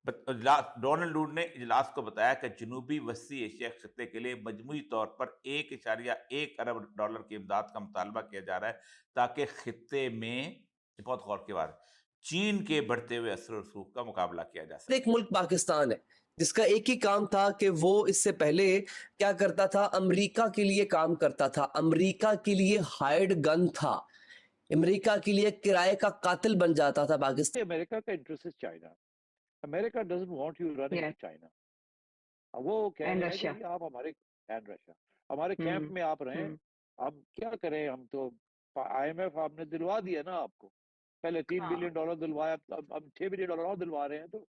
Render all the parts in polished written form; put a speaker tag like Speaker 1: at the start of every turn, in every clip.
Speaker 1: Donald लूड ने इजलास को बताया कि जनूबी वस्ती एशिया खत्ते के लिए मजमूई तौर पर 1.1 अरब डॉलर की इमदाद का मुतालबा किया जा रहा है, ताकि खत्ते में, बहुत गौर के बाद, चीन के बढ़ते हुए असर और रसूख का मुकाबला किया जा सके।
Speaker 2: एक मुल्क पाकिस्तान है जिसका एक ही काम था कि वो इससे पहले क्या करता था, अमेरिका के लिए काम करता था, अमेरिका के लिए हायर्ड गन था, अमेरिका के लिए किराए का कातिल बन जाता था पाकिस्तान।
Speaker 3: अमेरिका का interest is China. America doesn't want you running
Speaker 4: Yes,
Speaker 3: China. वो कह
Speaker 4: and
Speaker 3: रहे हैं कि
Speaker 4: Russia.
Speaker 3: जी आप हमारे एंड रशिया हमारे कैंप
Speaker 4: Hmm.
Speaker 3: में आप रहें।
Speaker 4: Hmm.
Speaker 3: अब क्या करें, हम तो आईएमएफ आपने दिलवा दिया ना आपको, पहले $3
Speaker 4: हाँ.
Speaker 3: बिलियन दिलवाया, अब $6 बिलियन और दिलवा रहे हैं। तो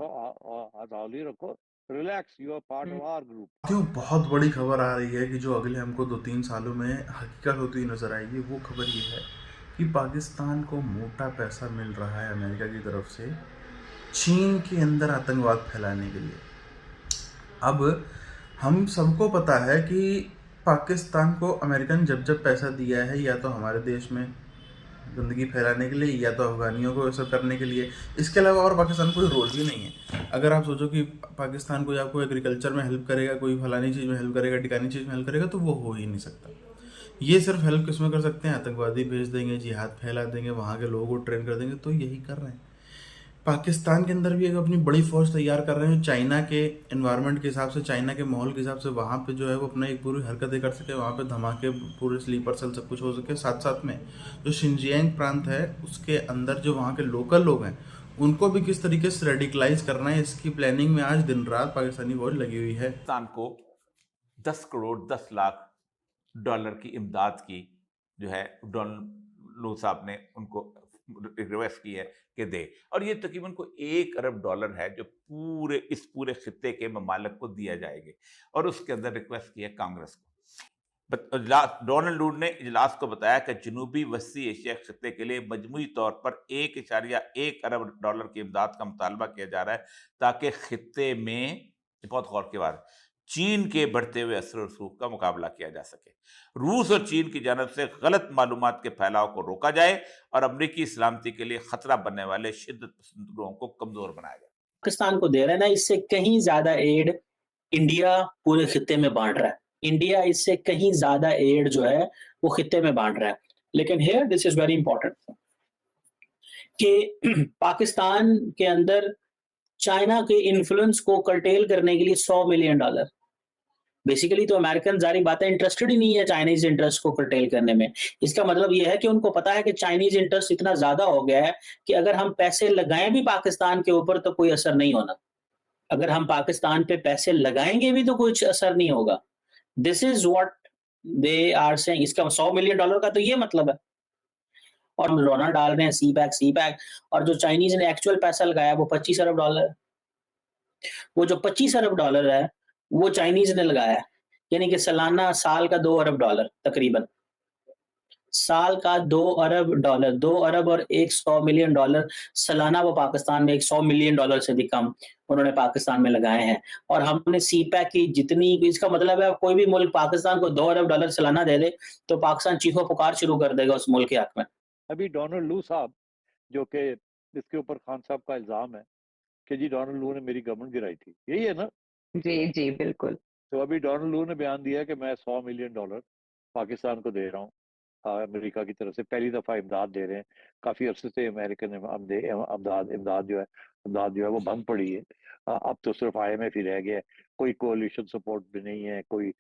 Speaker 3: हौसला रखो, relax, you are part
Speaker 4: Hmm.
Speaker 3: Of our group.
Speaker 5: क्यों बहुत बड़ी खबर आ रही है कि जो अगले हमको 2-3 सालों में हकीकत होती नज़र आएगी। वो खबर ये है कि पाकिस्तान को मोटा पैसा मिल रहा है अमेरिका की तरफ से चीन के अंदर आतंकवाद फैलाने के लिए। अब हम सबको पता है कि पाकिस्तान को अमेरिका ने जब जब पैसा दिया है, या तो हमारे देश में गंदगी फैलाने के लिए, या तो अफगानियों को सब करने के लिए, इसके अलावा और पाकिस्तान कोई रोल ही नहीं है। अगर आप सोचो कि पाकिस्तान को या कोई एग्रीकल्चर में हेल्प करेगा, कोई फलानी चीज़ में हेल्प करेगा, टिकानी चीज़ में हेल्प करेगा, तो वो हो ही नहीं सकता। ये सिर्फ हेल्प किस में कर सकते हैं? आतंकवादी भेज देंगे, जिहाद फैला देंगे, वहाँ के लोगों को ट्रेन कर देंगे। तो यही कर रहे हैं। पाकिस्तान के अंदर भी एक अपनी बड़ी फौज तैयार कर रहे हैं, चाइना के एनवायरनमेंट के हिसाब से, चाइना के माहौल के हिसाब से वहाँ पे जो है वो अपना एक पूरी हरकतें कर सके, वहाँ पे धमाके, पूरे स्लीपर सेल सब कुछ हो सके। साथ साथ में जो शिनजियांग प्रांत है उसके अंदर जो वहाँ के लोकल लोग हैं उनको भी किस तरीके से रेडिकलाइज करना है, इसकी प्लानिंग में आज दिन रात पाकिस्तानी फौज लगी हुई है।
Speaker 1: पाकिस्तान को 10 करोड़ 10 लाख डॉलर की इमदाद की जो है डोनाल्ड लू साहब ने उनको रिक्वेस्ट की है कि दे, और ये तकरीबन को 1 अरब डॉलर है जो इस पूरे खित्ते के ममालिक को दिया जाएगा, और उसके अंदर रिक्वेस्ट की है कांग्रेस को। डोनाल्ड लूड ने इजलास को बताया कि जनूबी वस्ती एशिया खत्ते के लिए मजमूई तौर पर 1.1 अरब डॉलर की इमदाद का मुतालबा किया जा रहा है, ताकि खित्ते में, बहुत गौर के बाद, चीन के बढ़ते हुए असर और रसूख का मुकाबला किया जा सके। रूस और चीन की जानब से गलत मालूमात के फैलाव को रोका जाए और अमरीकी सलामती के लिए खतरा बनने वाले शिद्दत पसंद ग्रोहों को कमजोर बनाया जाए।
Speaker 6: पाकिस्तान को दे रहा है ना, इससे कहीं ज्यादा एड इंडिया पूरे खित्ते में बांट रहा है। इंडिया इससे कहीं ज्यादा एड जो है वो खित्ते में बांट रहा है। लेकिन here this is very important कि पाकिस्तान के अंदर चाइना के इन्फ्लुएंस को कर्टेल करने के लिए $100 मिलियन, बेसिकली तो अमेरिकन जारी बात है इंटरेस्टेड ही नहीं है चाइनीज इंटरेस्ट को कर्टेल करने में। इसका मतलब यह है कि उनको पता है कि चाइनीज इंटरेस्ट इतना ज्यादा हो गया है कि अगर हम पैसे लगाएं भी पाकिस्तान के ऊपर तो कोई असर नहीं होना। अगर हम पाकिस्तान पे पैसे लगाएंगे भी तो कुछ असर नहीं होगा। This is what they are saying. इसका $100 मिलियन का तो ये मतलब है। और हम रोना डाल रहे हैं सी पैक, और जो चाइनीज ने एक्चुअल पैसा लगाया वो $25 अरब है। वो जो $25 अरब है वो चाइनीज ने लगाया है, यानी कि सालाना साल का $2 अरब तकरीबन, साल का $2 अरब, 2 अरब और $100 मिलियन सालाना वो पाकिस्तान में $100 मिलियन से भी कम उन्होंने पाकिस्तान में लगाए हैं। और हमने सीपैक की जितनी, इसका मतलब है कोई भी मुल्क पाकिस्तान को $2 अरब सालाना दे दे तो पाकिस्तान चीखो पुकार शुरू कर देगा उस मुल्क के हक में।
Speaker 3: अभी डोनाल्ड लू साहब, जो कि इसके ऊपर खान साहब का इल्जाम है कि जी डोनाल्ड लू ने मेरी गवर्नमेंट गिराई थी, यही है ना?
Speaker 4: जी जी बिल्कुल।
Speaker 3: तो अभी डोनाल्ड लू ने बयान दिया कि मैं $100 मिलियन पाकिस्तान को दे रहा हूँ। अमेरिका की तरफ से पहली दफा इमदाद दे रहे हैं। काफी अरसे से अमेरिकन इमदाद जो है वो बंद पड़ी है। अब तो सिर्फ आईएमएफ ही रह गया है। कोई कोalition सपोर्ट भी नहीं है, कोई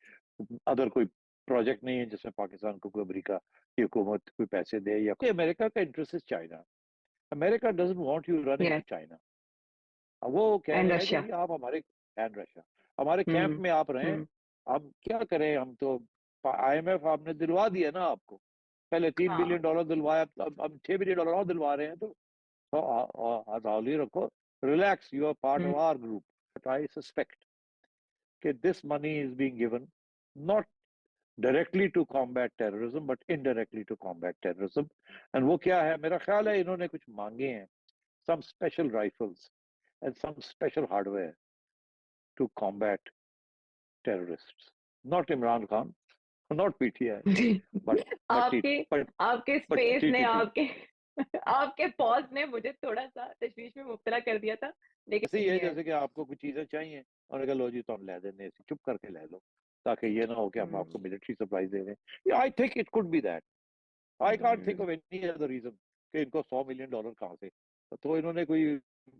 Speaker 3: अदर कोई प्रोजेक्ट नहीं है जिसमें पाकिस्तान को कोई अमेरिका की हुकूमत कोई पैसे दे। या अमेरिका का interest is China. America doesn't want you running
Speaker 4: Yes,
Speaker 3: China. वो कह
Speaker 4: and
Speaker 3: रहे हैं कि
Speaker 4: Russia.
Speaker 3: जी आप हमारे कैंप
Speaker 4: Hmm.
Speaker 3: में आप रहें।
Speaker 4: Hmm.
Speaker 3: अब क्या करें, हम तो आईएमएफ आपने दिलवा दिया ना आपको, पहले $3
Speaker 4: हाँ.
Speaker 3: बिलियन दिलवाया, अब $6 बिलियन और दिलवा रहे हैं। तो हौसला रखो, relax, you are part
Speaker 4: Hmm.
Speaker 3: Of our group. But I suspect कि this money is being given not directly to combat terrorism but indirectly to combat terrorism. And वो क्या है, मेरा ख्याल है इन्होंने कुछ मांगे हैं, some special rifles and some special hardware to combat terrorists. Not Imran Khan, not PTI, but
Speaker 4: आपके
Speaker 3: but
Speaker 4: आपके
Speaker 3: but
Speaker 4: स्पेस ने
Speaker 3: TTP.
Speaker 4: आपके आपके पॉज ने मुझे थोड़ा-सा तशवीश में मुब्तला कर दिया था, लेकिन
Speaker 3: ऐसे ही है
Speaker 4: ये
Speaker 3: जैसे कि आपको कुछ चीज़ें चाहिए और कहा लो जी तो हम ला देंगे ऐसे चुप करके ले लो, ताकि ये ना हो कि हम आपको मिलिट्री सप्लाईज़ दे रहे हैं। I think it could be that. I can't think of any other reason कि इनको $100 मिलियन कहाँ से? तो इन्होंने कोई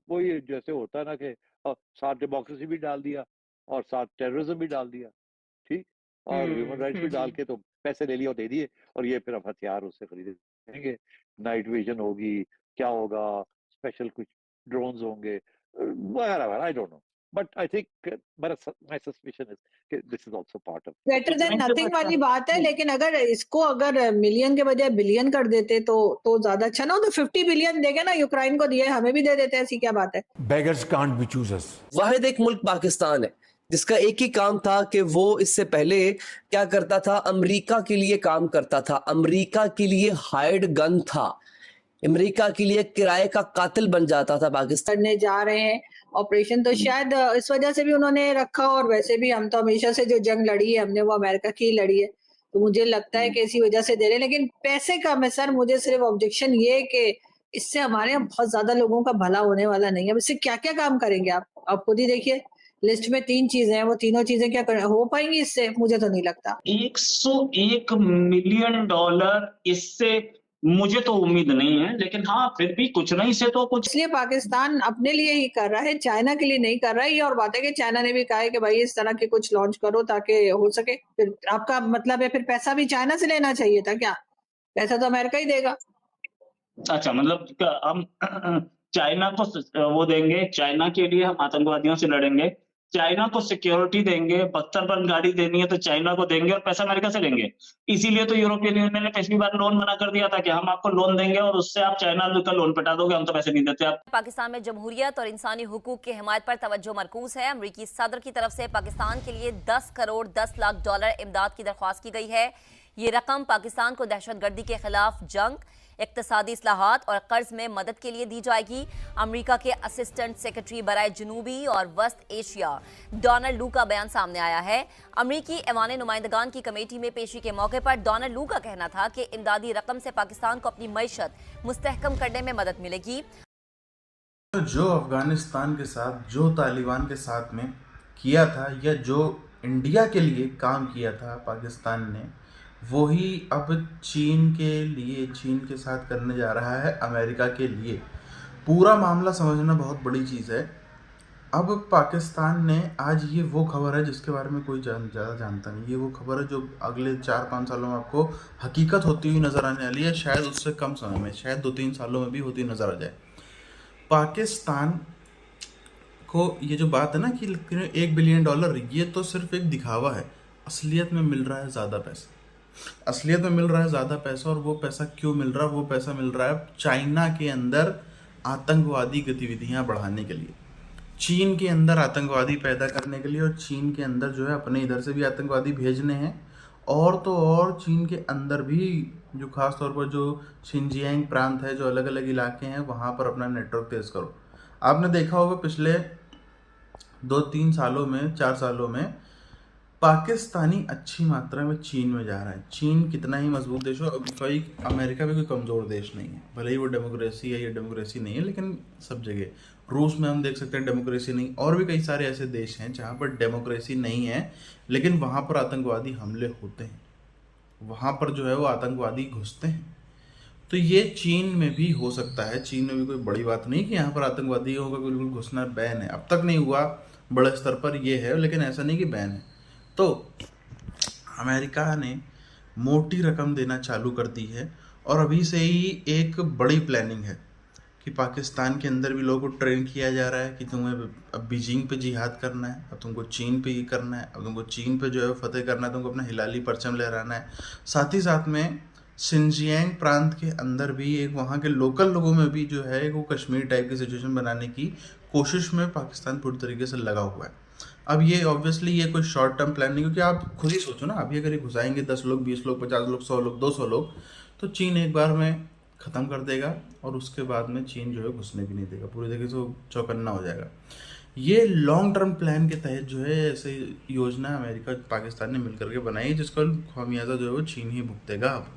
Speaker 3: वही जैसे होता है ना कि साथ डेमोक्रेसी भी डाल दिया और साथ टेररिज्म भी डाल दिया, ठीक? और ह्यूमन राइट्स भी डाल के तो पैसे ले लिए और दे दिए और ये फिर अब हथियार उससे खरीदेंगे। नाइट विज़न होगी, क्या होगा, स्पेशल कुछ ड्रोन्स होंगे, whatever I don't know. But I think my suspicion is कि this is also part of
Speaker 7: better than
Speaker 6: नहीं तो
Speaker 7: नथिंग वाली बात है,
Speaker 3: जी।
Speaker 7: लेकिन अगर मिलियन के बजाय बिलियन कर देते तो ज्यादा अच्छा ना हो। तो 50 बिलियन देके ना यूक्रेन को दिए, हमें भी दे देते, ऐसी क्या बात है?
Speaker 8: Beggars can't be choosers.
Speaker 2: वाहिद एक मुल्क पाकिस्तान है जिसका एक ही काम था कि वो इससे पहले क्या करता था, अमेरिका के लिए काम करता था, अमेरिका के लिए हायर्ड गन था, अमेरिका के लिए किराए का कातिल बन जाता था पाकिस्तान।
Speaker 7: करने जा रहे हैं ऑपरेशन, तो शायद इस वजह से भी उन्होंने रखा। और वैसे भी हम तो हमेशा से जो जंग लड़ी है हमने वो अमेरिका की ही लड़ी है, तो मुझे लगता है कि इसी वजह से दे रहे हैं। लेकिन पैसे कम है सर, मुझे सिर्फ ऑब्जेक्शन ये है कि इससे हमारे यहाँ बहुत ज्यादा लोगों का भला होने वाला नहीं है। अब इससे क्या क्या काम करेंगे आप खुद ही देखिए, लिस्ट में 3 चीजें हैं, वो तीनों चीजें क्या हो पाएंगी इससे? मुझे तो नहीं लगता।
Speaker 6: $101 मिलियन इससे मुझे तो उम्मीद नहीं है, लेकिन हाँ फिर भी कुछ नहीं से तो कुछ।
Speaker 7: इसलिए पाकिस्तान अपने लिए ही कर रहा है, चाइना के लिए नहीं कर रहा है। ये और बात है कि चाइना ने भी कहा है कि भाई इस तरह के कुछ लॉन्च करो ताकि हो सके। फिर आपका मतलब है फिर पैसा भी चाइना से लेना चाहिए था क्या? पैसा तो अमेरिका ही देगा।
Speaker 6: अच्छा, मतलब हम चाइना को वो देंगे, चाइना के लिए हम आतंकवादियों से लड़ेंगे, चाइना को सिक्योरिटी देंगे, बख्तरबंद गाड़ी देनी है तो चाइना को देंगे और पैसा अमेरिका से लेंगे। इसीलिए तो यूरोपियन यूनियन ने पिछली बार लोन मना कर दिया था कि हम आपको लोन देंगे और उससे आप चाइना का लोन पिटा दोगे, हम तो पैसे नहीं देते आप।
Speaker 9: पाकिस्तान में जमहूरियत और इंसानी हुकूक की हिमायत पर तवज्जो मरकूज है। अमरीकी सदर की तरफ से पाकिस्तान के लिए 10 करोड़ 10 लाख डॉलर इमदाद की दरख्वास्त की गई है। ये रकम पाकिस्तान को दहशतगर्दी के खिलाफ जंग, इक्तिसादी इस्लाहात और कर्ज में मदद के लिए दी जाएगी। अमेरिका के असिस्टेंट सेक्रेटरी बराए जनूबी और वस्त एशिया डोनाल्ड लू का बयान सामने आया है। अमेरिकी ऐवान नुमाइंदगान की कमेटी में पेशी के मौके पर डोनाल्ड लू का कहना था कि इमदादी रकम से पाकिस्तान को अपनी मईशत मुस्तहकम करने में मदद मिलेगी।
Speaker 5: जो अफगानिस्तान के साथ, जो तालिबान के साथ में किया था, या जो इंडिया के लिए काम किया था पाकिस्तान ने, वही अब चीन के लिए, चीन के साथ करने जा रहा है अमेरिका के लिए। पूरा मामला समझना बहुत बड़ी चीज़ है। अब पाकिस्तान ने, आज ये वो खबर है जिसके बारे में कोई ज़्यादा जानता नहीं। ये वो खबर है जो अगले 4-5 सालों में आपको हकीकत होती हुई नज़र आने वाली है, शायद उससे कम समय में, शायद 2-3 सालों में भी होती नज़र आ जाए। पाकिस्तान को ये जो बात है ना कि $1 बिलियन, ये तो सिर्फ एक दिखावा है। असलियत में मिल रहा है ज़्यादा पैसा, असलियत में मिल रहा है ज़्यादा पैसा। और वो पैसा क्यों मिल रहा है? वो पैसा मिल रहा है चाइना के अंदर आतंकवादी गतिविधियां बढ़ाने के लिए, चीन के अंदर आतंकवादी पैदा करने के लिए, और चीन के अंदर जो है अपने इधर से भी आतंकवादी भेजने हैं। और तो और चीन के अंदर भी जो ख़ास तौर पर जो शिनजियांग प्रांत है, जो अलग अलग इलाके हैं, वहाँ पर अपना नेटवर्क तेज़ करो। आपने देखा होगा पिछले 2-3 सालों में, 4 सालों में पाकिस्तानी अच्छी मात्रा में चीन में जा रहा है। चीन कितना ही मजबूत देश हो, कोई अमेरिका भी कोई कमज़ोर देश नहीं है, भले ही वो डेमोक्रेसी है, ये डेमोक्रेसी नहीं है, लेकिन सब जगह रूस में हम देख सकते हैं डेमोक्रेसी नहीं। और भी कई सारे ऐसे देश हैं जहाँ पर डेमोक्रेसी नहीं है, लेकिन वहाँ पर आतंकवादी हमले होते हैं, वहाँ पर जो है वो आतंकवादी घुसते हैं। तो ये चीन में भी हो सकता है। चीन में भी कोई बड़ी बात नहीं कि यहाँ पर आतंकवादियों का बिल्कुल घुसना बैन है। अब तक नहीं हुआ बड़े स्तर पर, ये है, लेकिन ऐसा नहीं कि बैन है। तो अमेरिका ने मोटी रकम देना चालू कर दी है, और अभी से ही एक बड़ी प्लानिंग है कि पाकिस्तान के अंदर भी लोगों को ट्रेन किया जा रहा है कि तुम्हें अब बीजिंग पे जिहाद करना है, अब तुमको चीन पे ही करना है, अब तुमको चीन पे जो है फतेह करना है, तुमको अपना हिलाली परचम लहराना है। साथ ही साथ में शिनजियांग प्रांत के अंदर भी एक वहाँ के लोकल लोगों में भी जो है वो कश्मीर टाइप की सिचुएशन बनाने की कोशिश में पाकिस्तान पूरी तरीके से लगा हुआ है। अब ये ऑब्वियसली ये कोई शॉर्ट टर्म प्लान नहीं, क्योंकि आप खुद ही सोचो ना, अभी अगर ये घुसाएंगे 10 लोग, 20 लोग, 50 लोग, 100 लोग, 200 लोग, तो चीन एक बार में ख़त्म कर देगा, और उसके बाद में चीन जो है घुसने भी नहीं देगा, पूरी तरीके से चौकन्ना हो जाएगा। ये लॉन्ग टर्म प्लान के तहत जो है ऐसे योजना अमेरिका पाकिस्तान ने मिलकर के बनाई, जिसका खामियाजा जो है वो चीन ही भुगतेगा अब।